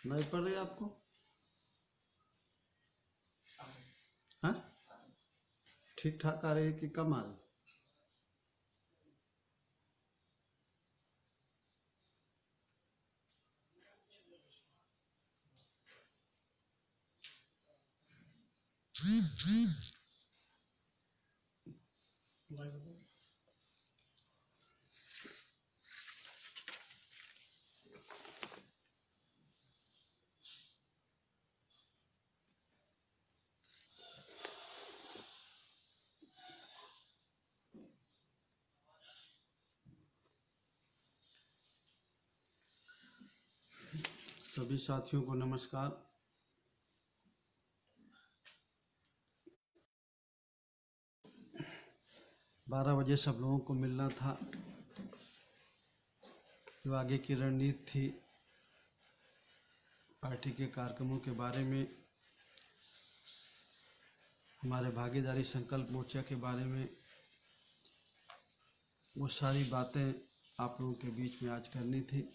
नहीं पड़ रही आपको? हाँ, ठीक ठाक आ रही है कि कम आ रही? सभी साथियों को नमस्कार। बारह बजे सब लोगों को मिलना था। जो आगे की रणनीति थी पार्टी के कार्यक्रमों के बारे में, हमारे भागीदारी संकल्प मोर्चा के बारे में, वो सारी बातें आप लोगों के बीच में आज करनी थी।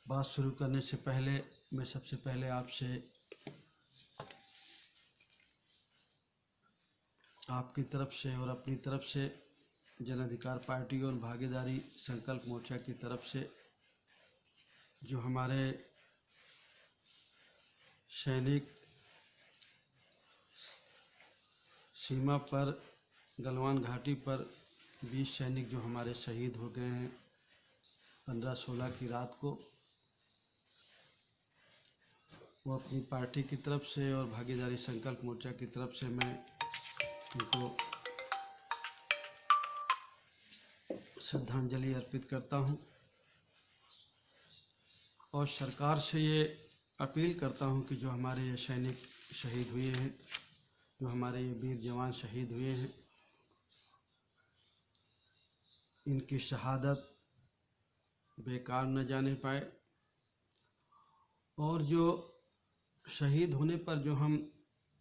बात शुरू करने से पहले मैं सबसे पहले आपसे आपकी तरफ से और अपनी तरफ से जन अधिकार पार्टी और भागीदारी संकल्प मोर्चा की तरफ से जो हमारे सैनिक सीमा पर गलवान घाटी पर 20 सैनिक जो हमारे शहीद हो गए हैं 15-16 की रात को, वो अपनी पार्टी की तरफ से और भागीदारी संकल्प मोर्चा की तरफ से मैं उनको श्रद्धांजलि अर्पित करता हूं और सरकार से ये अपील करता हूं कि जो हमारे ये सैनिक शहीद हुए हैं, जो हमारे ये वीर जवान शहीद हुए हैं, इनकी शहादत बेकार न जाने पाए और जो शहीद होने पर जो हम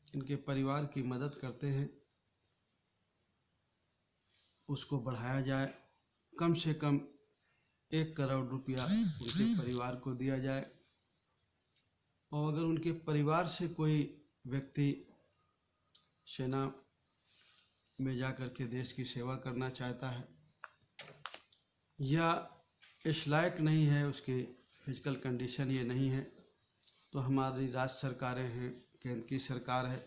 इनके परिवार की मदद करते हैं उसको बढ़ाया जाए। कम से कम 1 करोड़ रुपया उनके परिवार को दिया जाए और अगर उनके परिवार से कोई व्यक्ति सेना में जाकर के देश की सेवा करना चाहता है या इस लायक नहीं है, उसकी फिजिकल कंडीशन ये नहीं है, तो हमारी राज्य सरकारें हैं, केंद्र की सरकार है,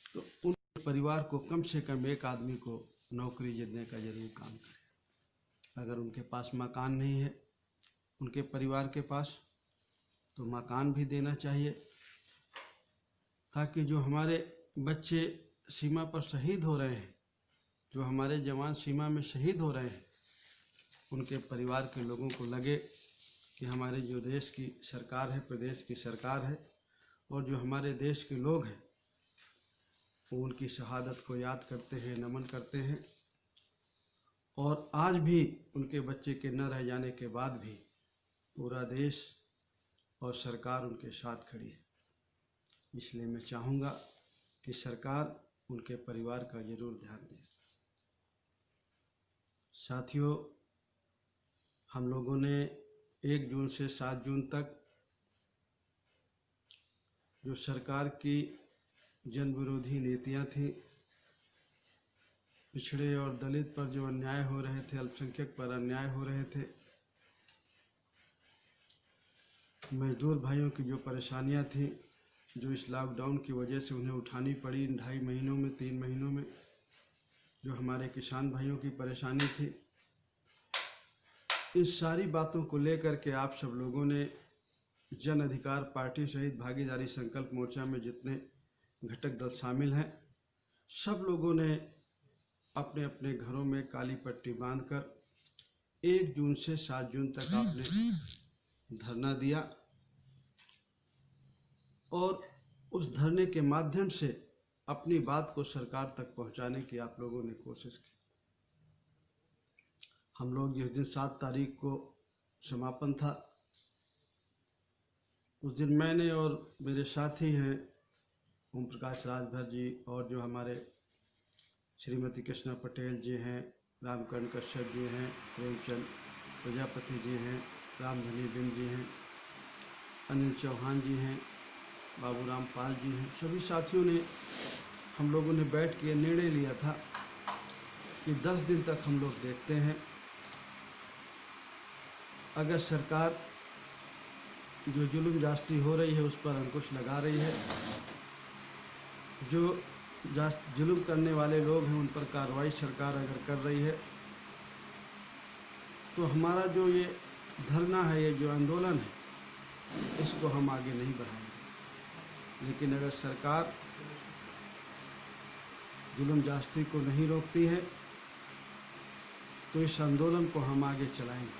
तो उन परिवार को कम से कम एक आदमी को नौकरी देने का जरूर काम करें। अगर उनके पास मकान नहीं है उनके परिवार के पास, तो मकान भी देना चाहिए ताकि जो हमारे बच्चे सीमा पर शहीद हो रहे हैं, जो हमारे जवान सीमा में शहीद हो रहे हैं, उनके परिवार के लोगों को लगे कि हमारे जो देश की सरकार है, प्रदेश की सरकार है और जो हमारे देश के लोग हैं वो उनकी शहादत को याद करते हैं, नमन करते हैं और आज भी उनके बच्चे के न रह जाने के बाद भी पूरा देश और सरकार उनके साथ खड़ी है। इसलिए मैं चाहूँगा कि सरकार उनके परिवार का जरूर ध्यान दे। साथियों, हम लोगों ने 1 जून से 7 जून तक जो सरकार की जन विरोधी नीतियां थी, पिछड़े और दलित पर जो अन्याय हो रहे थे, अल्पसंख्यक पर अन्याय हो रहे थे, मजदूर भाइयों की जो परेशानियां थी, जो इस लॉकडाउन की वजह से उन्हें उठानी पड़ी 2.5 महीनों में, 3 महीनों में, जो हमारे किसान भाइयों की परेशानी थी, इन सारी बातों को लेकर के आप सब लोगों ने जन अधिकार पार्टी सहित भागीदारी संकल्प मोर्चा में जितने घटक दल शामिल हैं, सब लोगों ने अपने अपने घरों में काली पट्टी बांधकर 1 जून से 7 जून तक आपने धरना दिया और उस धरने के माध्यम से अपनी बात को सरकार तक पहुंचाने की आप लोगों ने कोशिश की। हम लोग जिस दिन 7 तारीख को समापन था, उस दिन मैंने और मेरे साथी हैं ओम प्रकाश राजभर जी और जो हमारे श्रीमती कृष्णा पटेल जी हैं, रामकरण कश्यप जी हैं, प्रेमचंद प्रजापति जी हैं, रामधनी बिंद जी हैं, अनिल चौहान जी हैं, बाबूराम पाल जी हैं। सभी साथियों ने, हम लोगों ने बैठ के निर्णय लिया था कि 10 दिन तक हम लोग देखते हैं। अगर सरकार जो जुल्म जास्ती हो रही है उस पर अंकुश लगा रही है, जो जुल्म करने वाले लोग हैं उन पर कार्रवाई सरकार अगर कर रही है, तो हमारा जो ये धरना है, ये जो आंदोलन है, इसको हम आगे नहीं बढ़ाएंगे। लेकिन अगर सरकार जुल्म जास्ती को नहीं रोकती है तो इस आंदोलन को हम आगे चलाएंगे।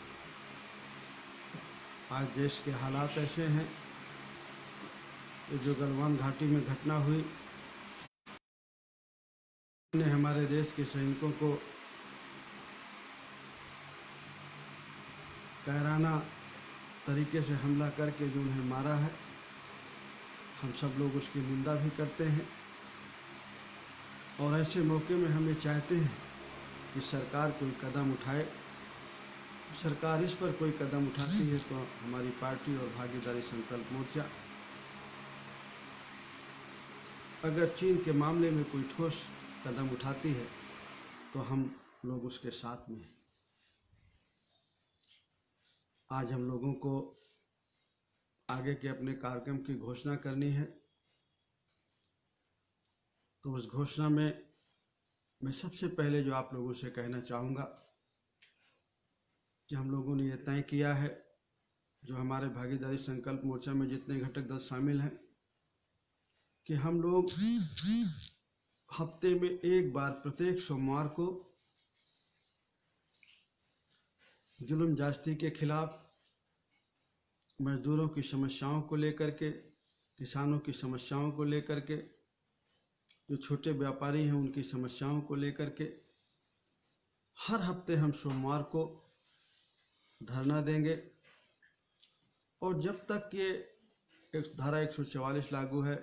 आज देश के हालात ऐसे हैं, ये जो गलवान घाटी में घटना हुई ने हमारे देश के सैनिकों को कायराना तरीके से हमला करके जो उन्हें मारा है, हम सब लोग उसकी निंदा भी करते हैं। और ऐसे मौके में हम ये चाहते हैं कि सरकार कोई कदम उठाए। सरकार इस पर कोई कदम उठाती है तो हमारी पार्टी और भागीदारी संकल्प मोर्चा अगर चीन के मामले में कोई ठोस कदम उठाती है तो हम लोग उसके साथ में हैं। आज हम लोगों को आगे के अपने कार्यक्रम की घोषणा करनी है, तो उस घोषणा में मैं सबसे पहले जो आप लोगों से कहना चाहूँगा कि हम लोगों ने ये तय किया है, जो हमारे भागीदारी संकल्प मोर्चा में जितने घटक दल शामिल हैं, कि हम लोग हफ्ते में एक बार प्रत्येक सोमवार को जुल्म जास्ती के खिलाफ, मजदूरों की समस्याओं को लेकर के, किसानों की समस्याओं को लेकर के, जो छोटे व्यापारी हैं उनकी समस्याओं को लेकर के हर हफ्ते हम सोमवार को धरना देंगे। और जब तक ये धारा 144 लागू है,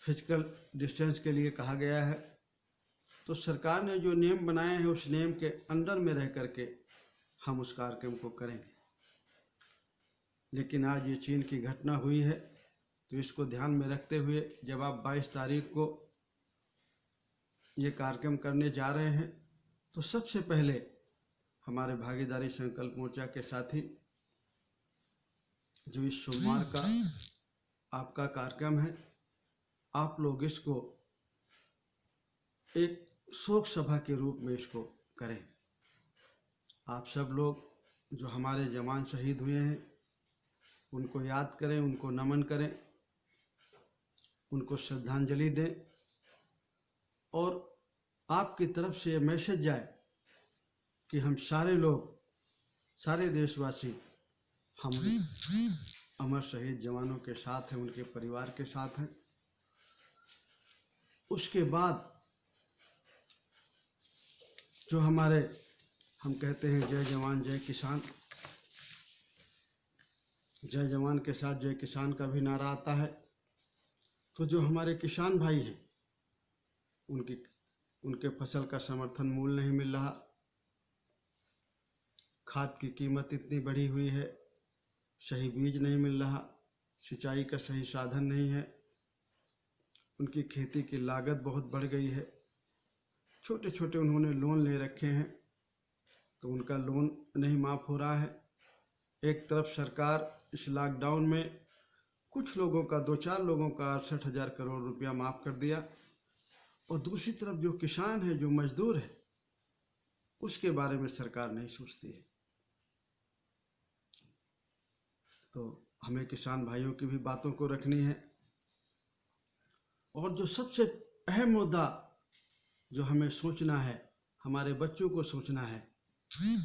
फिजिकल डिस्टेंस के लिए कहा गया है, तो सरकार ने जो नियम बनाए हैं उस नियम के अंडर में रह करके हम उस कार्यक्रम को करेंगे। लेकिन आज ये चीन की घटना हुई है, तो इसको ध्यान में रखते हुए जब आप 22 तारीख को ये कार्यक्रम करने जा रहे हैं, तो सबसे पहले हमारे भागीदारी संकल्प मोर्चा के साथी जो इस सोमवार का आपका कार्यक्रम है, आप लोग इसको एक शोक सभा के रूप में इसको करें। आप सब लोग जो हमारे जवान शहीद हुए हैं उनको याद करें, उनको नमन करें, उनको श्रद्धांजलि दें, और आपकी तरफ से ये मैसेज जाए कि हम सारे लोग, सारे देशवासी हम अमर शहीद जवानों के साथ हैं, उनके परिवार के साथ हैं। उसके बाद जो हमारे हम कहते हैं जय जवान जय किसान, जय जवान के साथ जय किसान का भी नारा आता है। तो जो हमारे किसान भाई हैं उनके फसल का समर्थन मूल्य नहीं मिल रहा, खाद की कीमत इतनी बढ़ी हुई है, सही बीज नहीं मिल रहा, सिंचाई का सही साधन नहीं है, उनकी खेती की लागत बहुत बढ़ गई है, छोटे छोटे उन्होंने लोन ले रखे हैं तो उनका लोन नहीं माफ़ हो रहा है। एक तरफ सरकार इस लॉकडाउन में कुछ लोगों का, 2-4 लोगों का 68,000 करोड़ रुपया माफ़ कर दिया, और दूसरी तरफ जो किसान है, जो मजदूर है, उसके बारे में सरकार नहीं सोचती है। तो हमें किसान भाइयों की भी बातों को रखनी है। और जो सबसे अहम मुद्दा जो हमें सोचना है, हमारे बच्चों को सोचना है,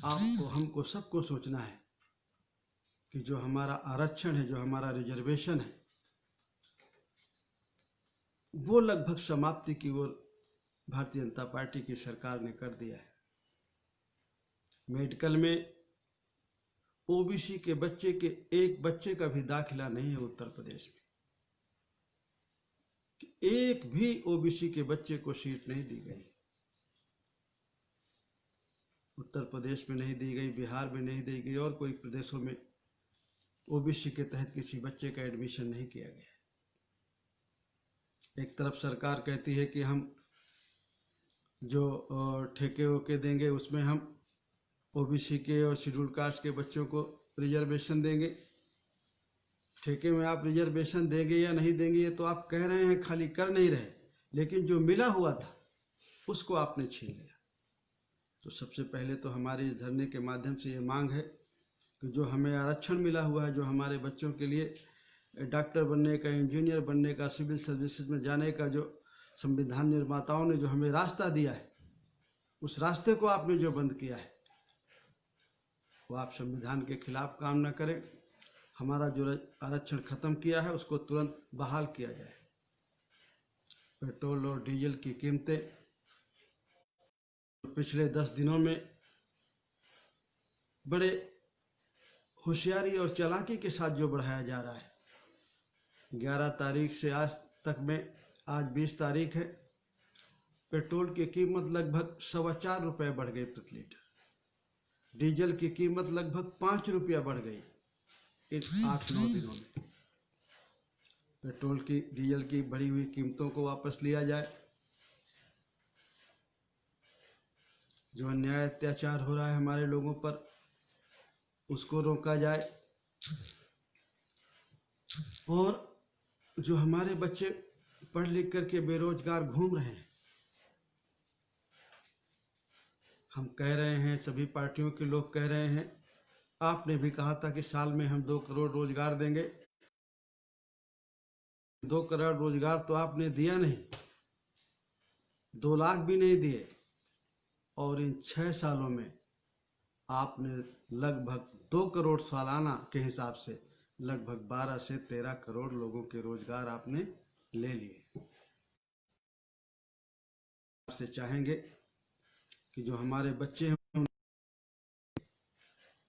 आपको, हमको, सबको सोचना है कि जो हमारा आरक्षण है, जो हमारा रिजर्वेशन है, वो लगभग समाप्ति की ओर भारतीय जनता पार्टी की सरकार ने कर दिया है। मेडिकल में ओबीसी के बच्चे के एक बच्चे का भी दाखिला नहीं है उत्तर प्रदेश में, एक भी ओबीसी के बच्चे को सीट नहीं दी गई। उत्तर प्रदेश में नहीं दी गई, बिहार में नहीं दी गई और कोई प्रदेशों में ओबीसी के तहत किसी बच्चे का एडमिशन नहीं किया गया। एक तरफ सरकार कहती है कि हम जो ठेके वोके देंगे उसमें हम ओबीसी के और शेड्यूल कास्ट के बच्चों को रिजर्वेशन देंगे। ठेके में आप रिजर्वेशन देंगे या नहीं देंगे ये तो आप कह रहे हैं, खाली कर नहीं रहे, लेकिन जो मिला हुआ था उसको आपने छीन लिया। तो सबसे पहले तो हमारे इस धरने के माध्यम से ये मांग है कि जो हमें आरक्षण मिला हुआ है, जो हमारे बच्चों के लिए डॉक्टर बनने का, इंजीनियर बनने का, सिविल सर्विसेज में जाने का जो संविधान निर्माताओं ने जो हमें रास्ता दिया है, उस रास्ते को आपने जो बंद किया है वो आप संविधान के खिलाफ काम न करें। हमारा जो आरक्षण खत्म किया है उसको तुरंत बहाल किया जाए। पेट्रोल और डीजल की कीमतें पिछले 10 दिनों में बड़े होशियारी और चालाकी के साथ जो बढ़ाया जा रहा है, 11 तारीख से आज तक में, आज 20 तारीख है, पेट्रोल की कीमत लगभग 4.25 रुपये बढ़ गई प्रति लीटर। डीजल की कीमत लगभग 5 रुपया बढ़ गई इन 8-9 दिनों में। पेट्रोल की, डीजल की बढ़ी हुई कीमतों को वापस लिया जाए। जो अन्याय अत्याचार हो रहा है हमारे लोगों पर उसको रोका जाए। और जो हमारे बच्चे पढ़ लिख करके बेरोजगार घूम रहे हैं, हम कह रहे हैं, सभी पार्टियों के लोग कह रहे हैं, आपने भी कहा था कि साल में हम 2 करोड़ रोजगार देंगे। 2 करोड़ रोजगार तो आपने दिया नहीं, 2 लाख भी नहीं दिए। और इन 6 सालों में आपने लगभग 2 करोड़ सालाना के हिसाब से लगभग 12 से 13 करोड़ लोगों के रोजगार आपने ले लिए। आपसे चाहेंगे कि जो हमारे बच्चे हैं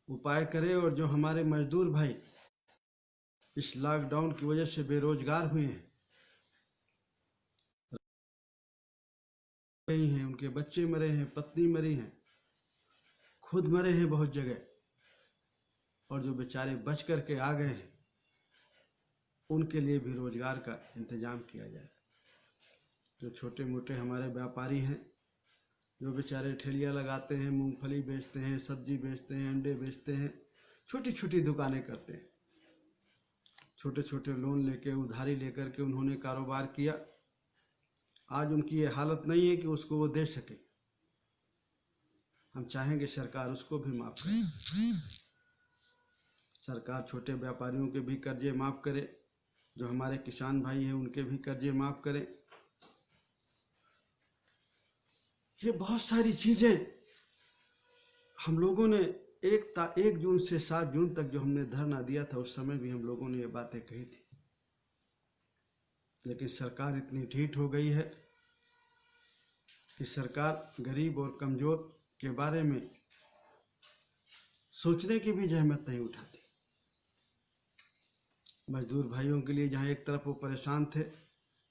उपाय करें, और जो हमारे मजदूर भाई इस लॉकडाउन की वजह से बेरोजगार हुए हैं, उनके बच्चे मरे हैं, पत्नी मरी हैं, खुद मरे हैं बहुत जगह, और जो बेचारे बच करके आ गए हैं उनके लिए भी रोजगार का इंतजाम किया जाए। जो छोटे मोटे हमारे व्यापारी हैं, जो बेचारे ठेलियाँ लगाते हैं, मूंगफली बेचते हैं, सब्जी बेचते हैं, अंडे बेचते हैं, छोटी छोटी दुकानें करते हैं, छोटे छोटे लोन लेके, उधारी लेकर के उन्होंने कारोबार किया। आज उनकी ये हालत नहीं है कि उसको वो दे सके। हम चाहेंगे सरकार उसको भी माफ़ करे। सरकार छोटे व्यापारियों के भी कर्जे माफ़ करे, जो हमारे किसान भाई हैं उनके भी कर्जे माफ़ करें। ये बहुत सारी चीज़ें हम लोगों ने 1 जून से 7 जून तक जो हमने धरना दिया था उस समय भी हम लोगों ने ये बातें कही थी, लेकिन सरकार इतनी ढीठ हो गई है कि सरकार गरीब और कमज़ोर के बारे में सोचने की भी जहमत नहीं उठाती। मजदूर भाइयों के लिए जहाँ एक तरफ वो परेशान थे,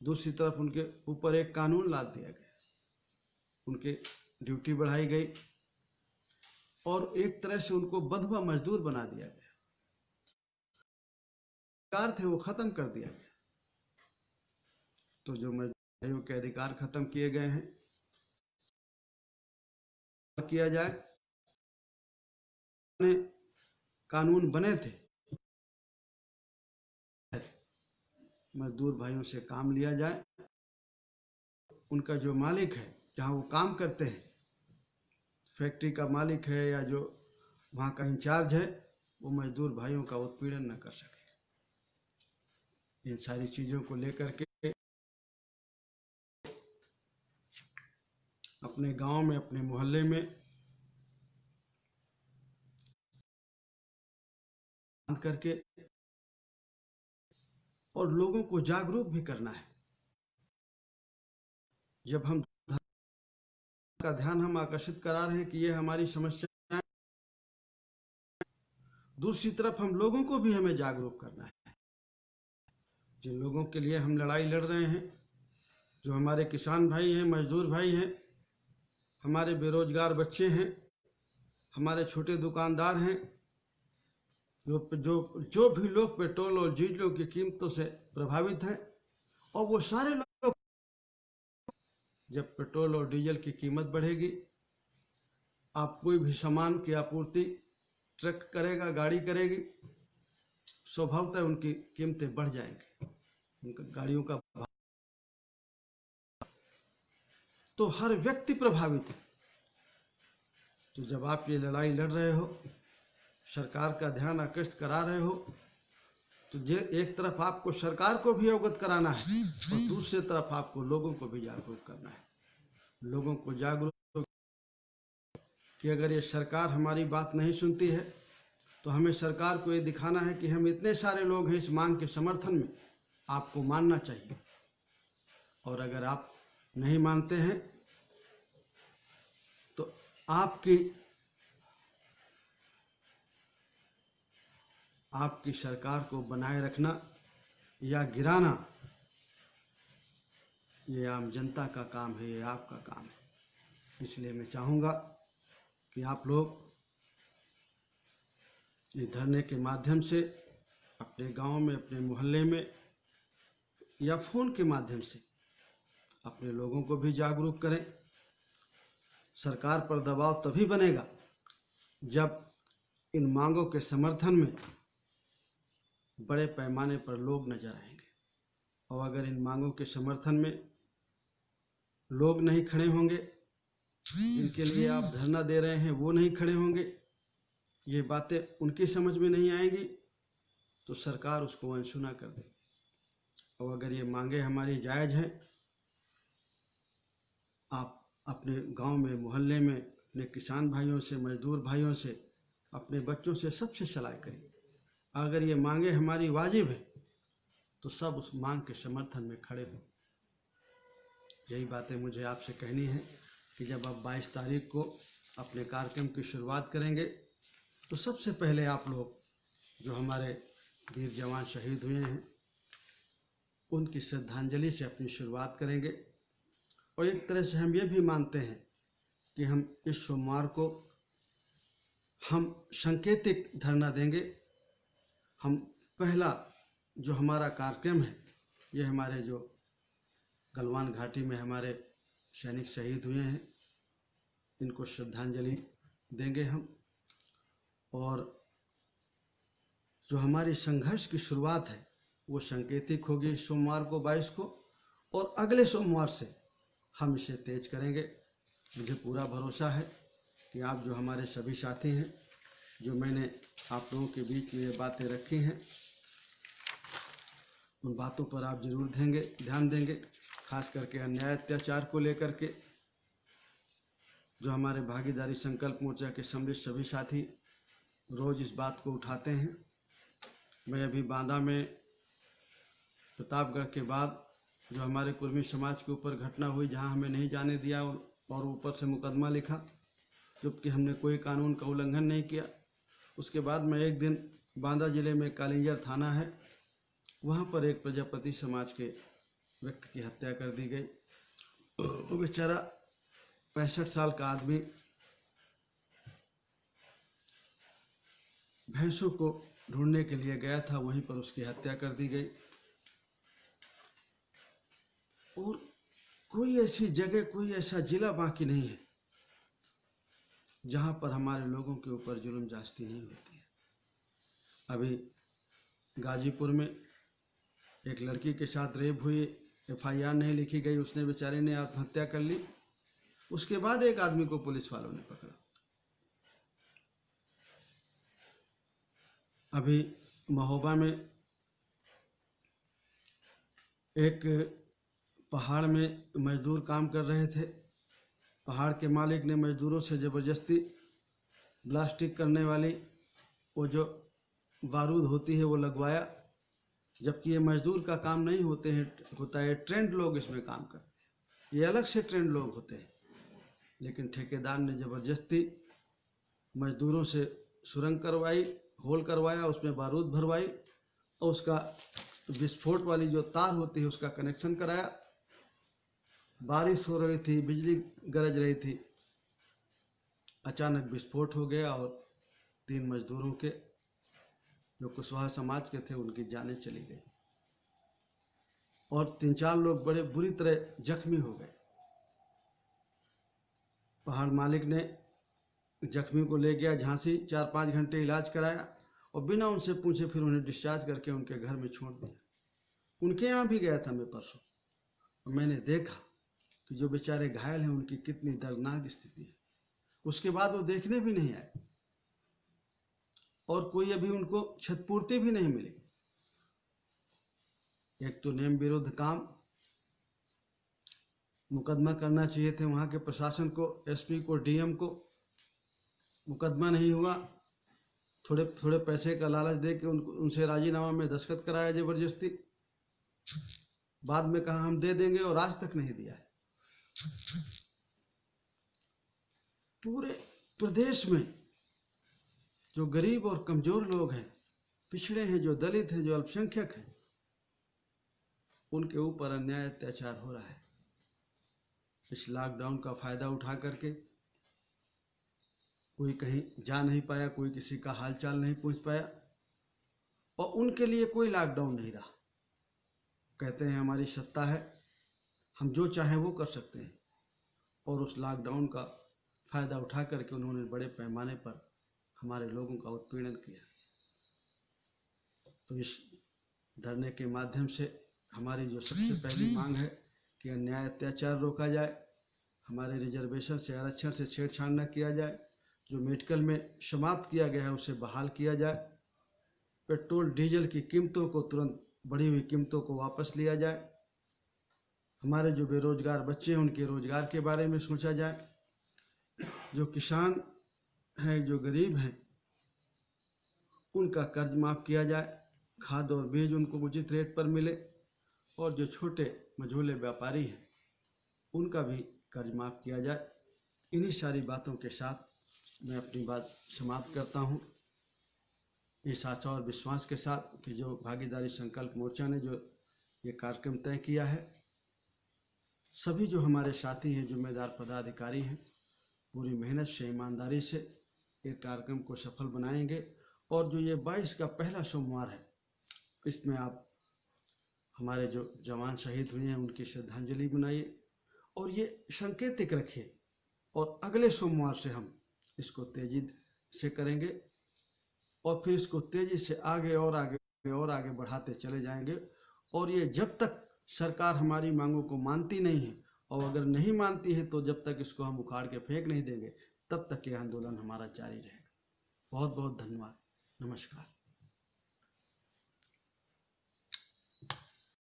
दूसरी तरफ उनके ऊपर एक कानून लाद दिया गया, उनके ड्यूटी बढ़ाई गई और एक तरह से उनको बंधुआ मजदूर बना दिया गया। अधिकार थे वो खत्म कर दिया गया। तो जो मजदूर भाइयों के अधिकार खत्म किए गए हैं, किया जाए। कानून बने थे, मजदूर भाइयों से काम लिया जाए। उनका जो मालिक है, जहाँ वो काम करते हैं, फैक्ट्री का मालिक है या जो वहाँ का इंचार्ज है, वो मजदूर भाइयों का उत्पीड़न न कर सके। इन सारी चीज़ों को लेकर के अपने गांव में, अपने मोहल्ले में करके और लोगों को जागरूक भी करना है। जब हम का ध्यान हम आकर्षित करा रहे हैं कि ये हमारी समस्या है, दूसरी तरफ हम लोगों को भी हमें जागरूक करना है। जिन लोगों के लिए हम लड़ाई लड़ रहे हैं, जो हमारे किसान भाई हैं, मजदूर भाई हैं, हमारे बेरोजगार बच्चे हैं, हमारे छोटे दुकानदार हैं, जो भी लोग पेट्रोल और डीजल की कीमतों से प्रभावित हैं, और वो सारे लोग, जब पेट्रोल और डीजल की कीमत बढ़ेगी, आप कोई भी सामान की आपूर्ति ट्रक करेगा, गाड़ी करेगी, स्वभावतः उनकी कीमतें बढ़ जाएंगी, उनका गाड़ियों का भाव, तो हर व्यक्ति प्रभावित है। तो जब आप ये लड़ाई लड़ रहे हो, सरकार का ध्यान आकृष्ट करा रहे हो, तो एक तरफ आपको सरकार को भी अवगत कराना है और दूसरी तरफ आपको लोगों को भी जागरूक करना है। लोगों को जागरूक कि अगर ये सरकार हमारी बात नहीं सुनती है तो हमें सरकार को ये दिखाना है कि हम इतने सारे लोग हैं इस मांग के समर्थन में, आपको मानना चाहिए। और अगर आप नहीं मानते हैं तो आपकी सरकार को बनाए रखना या गिराना, ये आम जनता का काम है, ये आपका काम है। इसलिए मैं चाहूँगा कि आप लोग इस धरने के माध्यम से अपने गांव में, अपने मोहल्ले में या फ़ोन के माध्यम से अपने लोगों को भी जागरूक करें। सरकार पर दबाव तभी बनेगा जब इन मांगों के समर्थन में बड़े पैमाने पर लोग नजर आएंगे, और अगर इन मांगों के समर्थन में लोग नहीं खड़े होंगे, जिनके लिए आप धरना दे रहे हैं वो नहीं खड़े होंगे, ये बातें उनकी समझ में नहीं आएंगी, तो सरकार उसको अनसुना कर देगी। और अगर ये मांगे हमारी जायज़ हैं, आप अपने गांव में, मोहल्ले में, अपने किसान भाइयों से, मजदूर भाइयों से, अपने बच्चों से, सबसे सलाह करिए। अगर ये मांगे हमारी वाजिब है तो सब उस मांग के समर्थन में खड़े हों। यही बातें मुझे आपसे कहनी है कि जब आप 22 तारीख को अपने कार्यक्रम की शुरुआत करेंगे तो सबसे पहले आप लोग जो हमारे वीर जवान शहीद हुए हैं उनकी श्रद्धांजलि से अपनी शुरुआत करेंगे। और एक तरह से हम ये भी मानते हैं कि हम इस सोमवार को हम सांकेतिक धरना देंगे। हम पहला जो हमारा कार्यक्रम है, ये हमारे जो गलवान घाटी में हमारे सैनिक शहीद हुए हैं, इनको श्रद्धांजलि देंगे हम। और जो हमारी संघर्ष की शुरुआत है वो सांकेतिक होगी सोमवार को 22 को, और अगले सोमवार से हम इसे तेज करेंगे। मुझे पूरा भरोसा है कि आप जो हमारे सभी साथी हैं, जो मैंने आप लोगों के बीच में ये बातें रखी हैं, उन बातों पर आप जरूर ध्यान देंगे। खास करके अन्याय अत्याचार को लेकर के जो हमारे भागीदारी संकल्प मोर्चा के सम्मिलित सभी साथी रोज़ इस बात को उठाते हैं। मैं अभी बांदा में प्रतापगढ़ के बाद जो हमारे कुर्मी समाज के ऊपर घटना हुई, जहां हमें नहीं जाने दिया और ऊपर से मुकदमा लिखा, जबकि हमने कोई कानून का उल्लंघन नहीं किया। उसके बाद मैं एक दिन बांदा जिले में कालिंजर थाना है, वहाँ पर एक प्रजापति समाज के व्यक्ति की हत्या कर दी गई। वो बेचारा 65 साल का आदमी भैंसों को ढूंढने के लिए गया था, वहीं पर उसकी हत्या कर दी गई। और कोई ऐसी जगह, कोई ऐसा जिला बाकी नहीं है जहां पर हमारे लोगों के ऊपर जुल्म ज्यादती नहीं होती है। अभी गाजीपुर में एक लड़की के साथ रेप हुई, FIR नहीं लिखी गई, उसने बेचारे ने आत्महत्या कर ली। उसके बाद एक आदमी को पुलिस वालों ने पकड़ा। अभी महोबा में एक पहाड़ में मजदूर काम कर रहे थे। पहाड़ के मालिक ने मजदूरों से ज़बरदस्ती ब्लास्टिक करने वाली वो जो बारूद होती है वो लगवाया, जबकि ये मजदूर का काम नहीं होता है, ट्रेंड लोग इसमें काम करते हैं, ये अलग से ट्रेंड लोग होते हैं। लेकिन ठेकेदार ने ज़बरदस्ती मजदूरों से सुरंग करवाई, होल करवाया, उसमें बारूद भरवाई और उसका विस्फोट वाली जो तार होती है उसका कनेक्शन कराया। बारिश हो रही थी, बिजली गरज रही थी, अचानक विस्फोट हो गया और 3 मजदूरों के, जो कुशवाहा समाज के थे, उनकी जानें चली गई और 3-4 लोग बड़े बुरी तरह जख्मी हो गए। पहाड़ मालिक ने जख्मी को ले गया झांसी, 4-5 घंटे इलाज कराया और बिना उनसे पूछे फिर उन्हें डिस्चार्ज करके उनके घर में छोड़ दिया। उनके यहाँ भी गया था मैं परसों और मैंने देखा कि जो बेचारे घायल हैं उनकी कितनी दर्दनाक स्थिति है। उसके बाद वो देखने भी नहीं आए और कोई अभी उनको क्षतिपूर्ति भी नहीं मिली। एक तो नियम विरुद्ध काम, मुकदमा करना चाहिए थे वहाँ के प्रशासन को, एसपी को, डीएम को, मुकदमा नहीं हुआ। थोड़े थोड़े पैसे का लालच दे के उनसे राजीनामा में दस्तखत कराया जबरदस्ती, बाद में कहा हम दे देंगे और आज तक नहीं दिया है। पूरे प्रदेश में जो गरीब और कमजोर लोग हैं, पिछड़े हैं, जो दलित हैं, जो अल्पसंख्यक हैं, उनके ऊपर अन्याय अत्याचार हो रहा है। इस लॉकडाउन का फायदा उठा करके कोई कहीं जा नहीं पाया, कोई किसी का हालचाल नहीं पूछ पाया और उनके लिए कोई लॉकडाउन नहीं रहा। कहते हैं हमारी सत्ता है, हम जो चाहें वो कर सकते हैं, और उस लॉकडाउन का फायदा उठा करके उन्होंने बड़े पैमाने पर हमारे लोगों का उत्पीड़न किया। तो इस धरने के माध्यम से हमारी जो सबसे पहली मांग है कि अन्याय अत्याचार रोका जाए, हमारे रिजर्वेशन से, आरक्षण से छेड़छाड़ न किया जाए, जो मेडिकल में समाप्त किया गया है उसे बहाल किया जाए, पेट्रोल डीजल की कीमतों को तुरंत बढ़ी हुई कीमतों को वापस लिया जाए, हमारे जो बेरोजगार बच्चे हैं उनके रोजगार के बारे में सोचा जाए, जो किसान हैं, जो गरीब हैं, उनका कर्ज माफ़ किया जाए, खाद और बीज उनको उचित रेट पर मिले, और जो छोटे मझोले व्यापारी हैं उनका भी कर्ज माफ़ किया जाए। इन्हीं सारी बातों के साथ मैं अपनी बात समाप्त करता हूँ, इस आशा और विश्वास के साथ कि जो भागीदारी संकल्प मोर्चा ने जो ये कार्यक्रम तय किया है, सभी जो हमारे साथी हैं, जिम्मेदार पदाधिकारी हैं, पूरी मेहनत से, ईमानदारी से एक कार्यक्रम को सफल बनाएंगे। और जो ये 22 का पहला सोमवार है, इसमें आप हमारे जो जवान शहीद हुए हैं उनकी श्रद्धांजलि बनाइए और ये सांकेतिक रखिए, और अगले सोमवार से हम इसको तेजी से करेंगे और फिर इसको तेजी से आगे और आगे और आगे बढ़ाते चले जाएंगे। और ये जब तक सरकार हमारी मांगों को मानती नहीं है, और अगर नहीं मानती है तो जब तक इसको हम उखाड़ के फेंक नहीं देंगे, तब तक ये आंदोलन हमारा जारी रहेगा। बहुत बहुत धन्यवाद। नमस्कार।